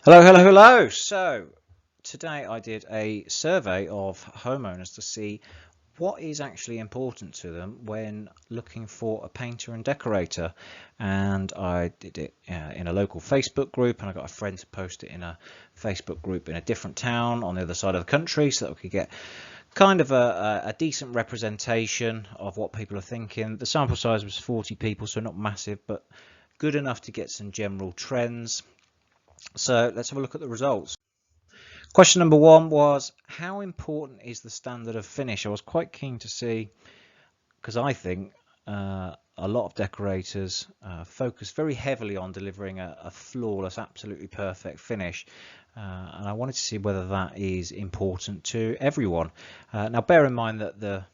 Hello, hello, hello. So today I did a survey of homeowners to see what is actually important to them when looking for a painter and decorator. And I did it in a local Facebook group, and I got a friend to post it in a Facebook group in a different town on the other side of the country so that we could get kind of a decent representation of what people are thinking. The sample size was 40 people, so not massive, but good enough to get some general trends. So let's have a look at the results. Question number one was, how important is the standard of finish? I was quite keen to see, because I think a lot of decorators focus very heavily on delivering a flawless, absolutely perfect finish. And I wanted to see whether that is important to everyone. Now, bear in mind that the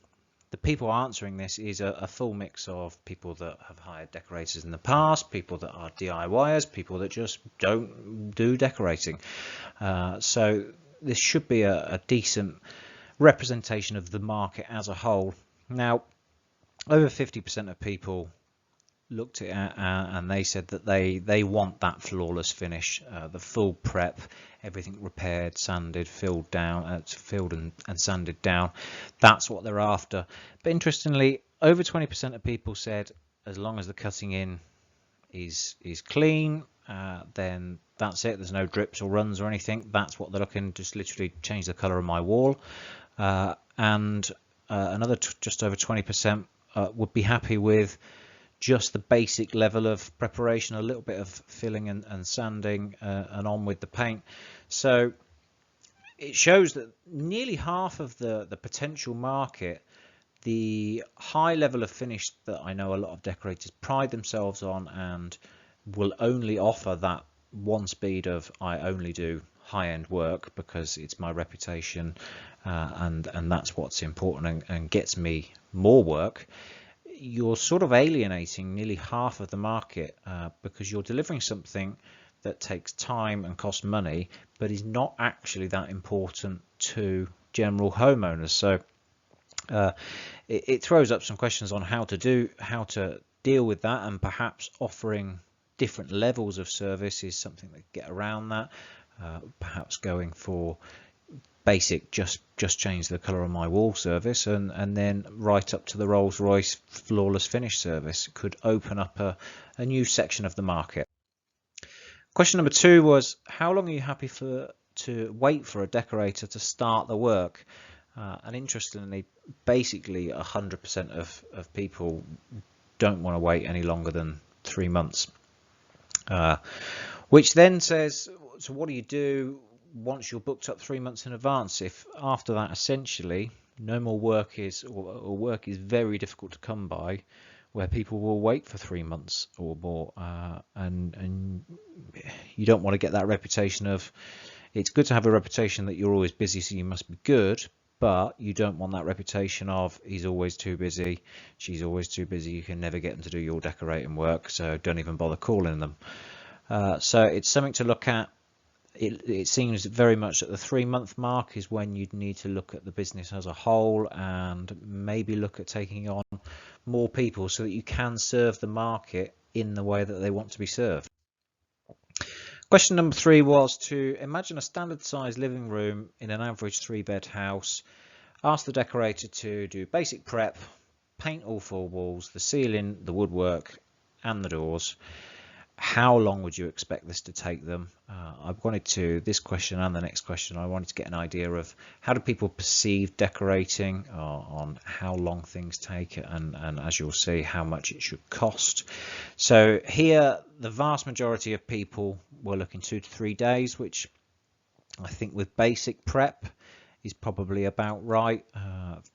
people answering this is a full mix of people that have hired decorators in the past, people that are DIYers, people that just don't do decorating. So this should be a decent representation of the market as a whole. Now, over 50% of people looked at it and they said that they want that flawless finish, the full prep, everything repaired, sanded, filled down, filled and sanded down. That's what they're after. But interestingly, over 20% of people said as long as the cutting in is clean, then that's it. There's no drips or runs or anything. That's what they're looking. Just literally change the color of my wall. And another just over 20% would be happy with just the basic level of preparation, a little bit of filling and sanding, and on with the paint. So it shows that nearly half of the potential market, the high level of finish that I know a lot of decorators pride themselves on and will only offer that one speed of I only do high-end work because it's my reputation, and that's what's important and gets me more work. You're sort of alienating nearly half of the market because you're delivering something that takes time and costs money, but is not actually that important to general homeowners. So it throws up some questions on how to deal with that, and perhaps offering different levels of service is something that get around that. Perhaps going for basic just change the color of my wall service, and then right up to the Rolls-Royce flawless finish service could open up a new section of the market. Question number two was, how long are you happy to wait for a decorator to start the work? And interestingly, basically 100% of people don't want to wait any longer than 3 months, which then says, so what do you do once you're booked up 3 months in advance? If after that essentially no more work is, or work is very difficult to come by, where people will wait for 3 months or more, and you don't want to get that reputation of, it's good to have a reputation that you're always busy, so you must be good, but you don't want that reputation of he's always too busy, she's always too busy, you can never get them to do your decorating work, so don't even bother calling them. So it's something to look at. It seems very much that the 3 month mark is when you'd need to look at the business as a whole and maybe look at taking on more people so that you can serve the market in the way that they want to be served. Question number three was to imagine a standard size living room in an average 3-bed house. Ask the decorator to do basic prep, paint all 4 walls, the ceiling, the woodwork and the doors. How long would you expect this to take them? I wanted to, this question and the next question, I wanted to get an idea of how do people perceive decorating, on how long things take, and as you'll see, how much it should cost. So here, the vast majority of people were looking 2 to 3 days, which I think with basic prep is probably about right.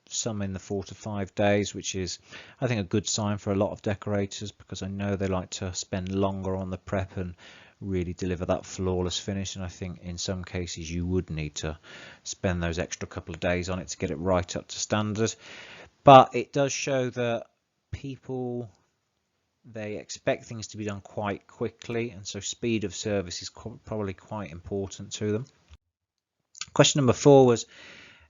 Some in the 4 to 5 days, which is, I think, a good sign for a lot of decorators, because I know they like to spend longer on the prep and really deliver that flawless finish. And I think in some cases you would need to spend those extra couple of days on it to get it right up to standard. But it does show that people, they expect things to be done quite quickly, and so speed of service is probably quite important to them. Question number 4 was,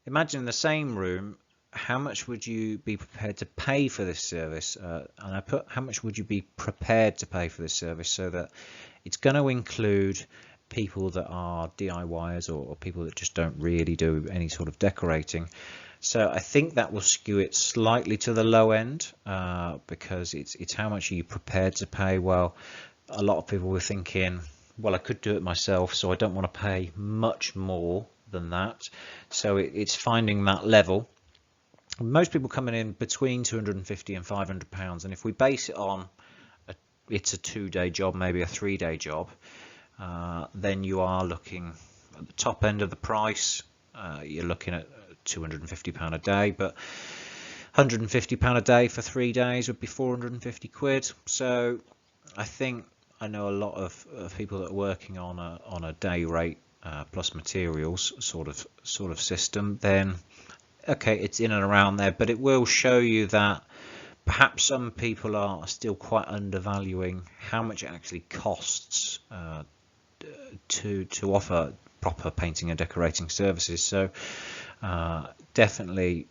imagine in the same room, how much would you be prepared to pay for this service? And I put, how much would you be prepared to pay for this service, so that it's going to include people that are DIYers or people that just don't really do any sort of decorating. So I think that will skew it slightly to the low end, because it's how much are you prepared to pay. Well, a lot of people were thinking, well, I could do it myself, so I don't want to pay much more than that. So it's finding that level. Most people coming in between 250 and 500 pounds, and if we base it on it's a 2-day job, maybe a 3-day job, then you are looking at the top end of the price. You're looking at £250 a day, but £150 a day for 3 days would be 450 quid. So I know a lot of people that are working on a day rate plus materials sort of system. Then okay, it's in and around there, but it will show you that perhaps some people are still quite undervaluing how much it actually costs to offer proper painting and decorating services. So definitely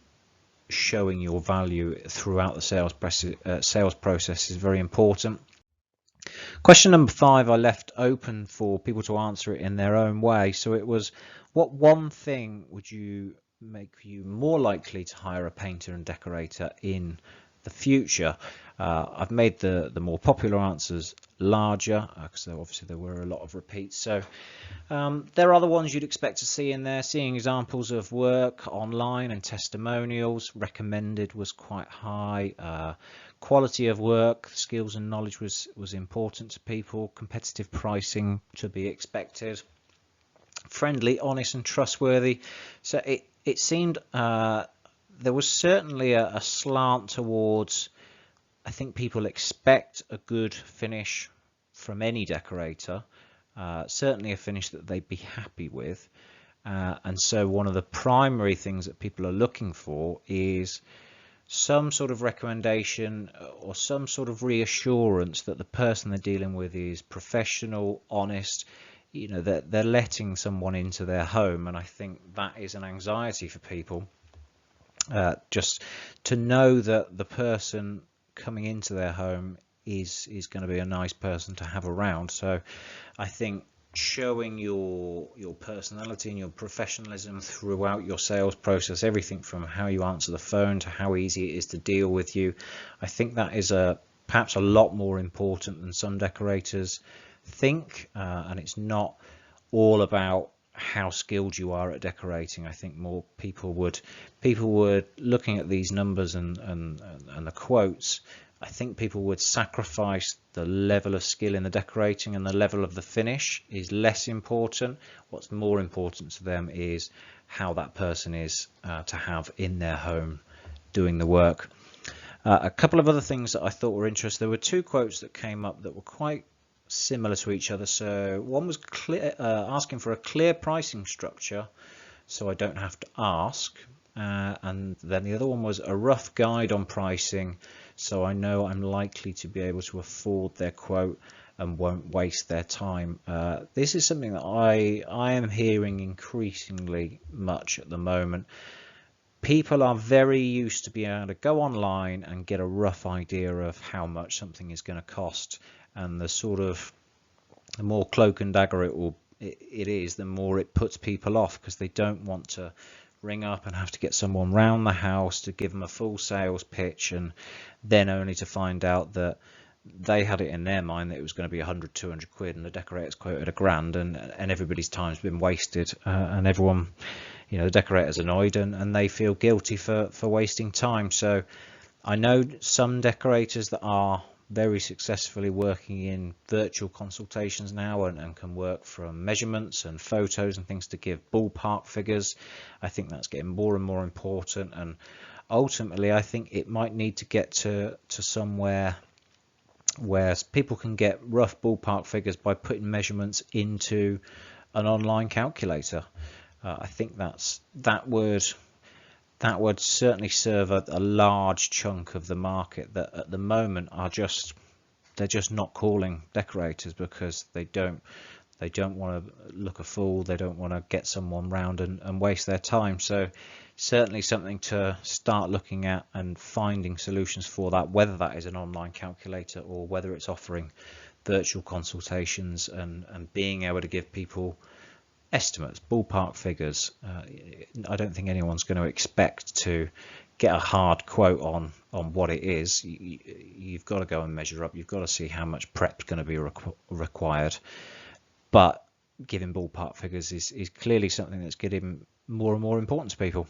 showing your value throughout the sales process is very important. Question number 5 I left open for people to answer it in their own way. So it was, what one thing would you make you more likely to hire a painter and decorator in the future? I've made the more popular answers larger because obviously there were a lot of repeats. So there are the ones you'd expect to see in there. Seeing examples of work online and testimonials. Recommended was quite high. Quality of work, skills and knowledge was important to people. Competitive pricing to be expected. Friendly, honest and trustworthy. So it seemed there was certainly a slant towards, I think people expect a good finish from any decorator, certainly a finish that they'd be happy with. And so one of the primary things that people are looking for is some sort of recommendation or some sort of reassurance that the person they're dealing with is professional, honest, you know, that they're letting someone into their home. And I think that is an anxiety for people, just to know that the person coming into their home is going to be a nice person to have around. So I think showing your personality and your professionalism throughout your sales process, everything from how you answer the phone to how easy it is to deal with you, I think that is perhaps a lot more important than some decorators think. And it's not all about how skilled you are at decorating. I think more people would looking at these numbers and the quotes, I think people would sacrifice the level of skill in the decorating, and the level of the finish is less important. What's more important to them is how that person is to have in their home doing the work. A couple of other things that I thought were interesting. There were 2 quotes that came up that were quite similar to each other. So one was asking for a clear pricing structure so I don't have to ask, and then the other one was a rough guide on pricing so I know I'm likely to be able to afford their quote and won't waste their time. This is something that I am hearing increasingly much at the moment. People are very used to being able to go online and get a rough idea of how much something is going to cost, and the more cloak and dagger it is, the more it puts people off, because they don't want to ring up and have to get someone round the house to give them a full sales pitch, and then only to find out that they had it in their mind that it was going to be 100-200 quid and the decorator's quoted £1,000, and everybody's time's been wasted, and everyone, you know, the decorator's annoyed and they feel guilty for wasting time. So I know some decorators that are very successfully working in virtual consultations now and can work from measurements and photos and things to give ballpark figures. I think that's getting more and more important, and ultimately I think it might need to get to somewhere where people can get rough ballpark figures by putting measurements into an online calculator. I think that would certainly serve a large chunk of the market that at the moment they're just not calling decorators because they don't want to look a fool, they don't want to get someone round and waste their time. So certainly something to start looking at and finding solutions for that, whether that is an online calculator or whether it's offering virtual consultations and being able to give people estimates, ballpark figures. I don't think anyone's going to expect to get a hard quote on what it is. You've got to go and measure up. You've got to see how much prep is going to be required. But giving ballpark figures is clearly something that's getting more and more important to people.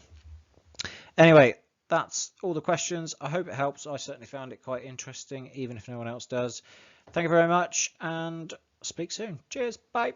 Anyway, that's all the questions. I hope it helps. I certainly found it quite interesting, even if no one else does. Thank you very much, and speak soon. Cheers. Bye.